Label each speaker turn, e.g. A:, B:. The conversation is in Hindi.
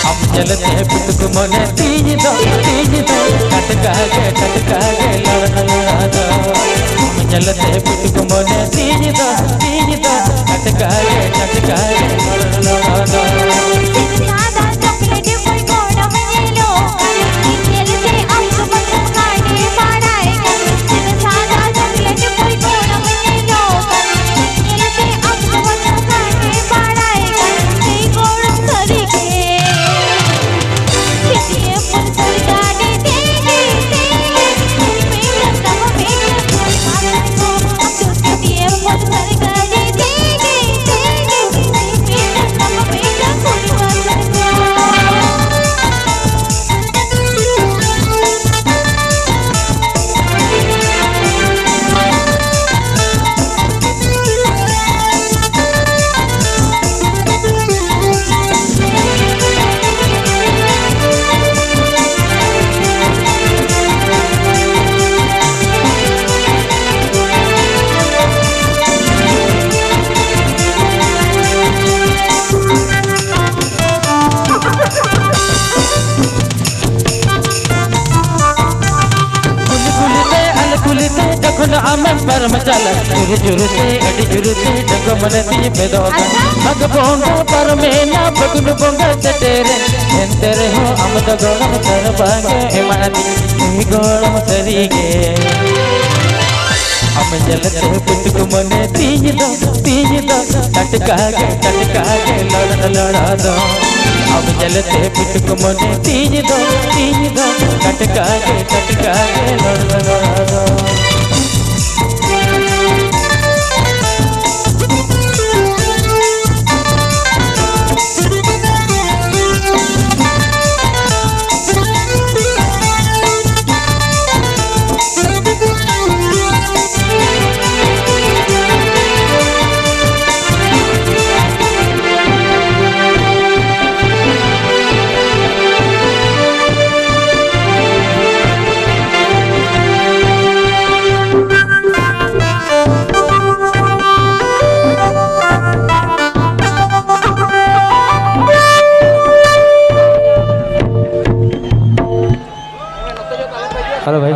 A: हम चलते पुटुक मने तीज दो टटका गे लड़ा दो। हम चलते पुटुक मने तीज दो टटका गे लड़ा दो। आमन पर मचल जुरुते अडी जुरुते जग मन ती बेदोग मग बोंग पर मेना बगुन बोंग तेरे एंतरे हो अमद गोलम तर बागे एमानी ही गोलम तरीगे। हम जलते पुटुक मने तीज दो टटका गे लड़ा दो। हम जलते पुटुक मने तीज दो टटका गे लड़ा दो। हेलो भाई।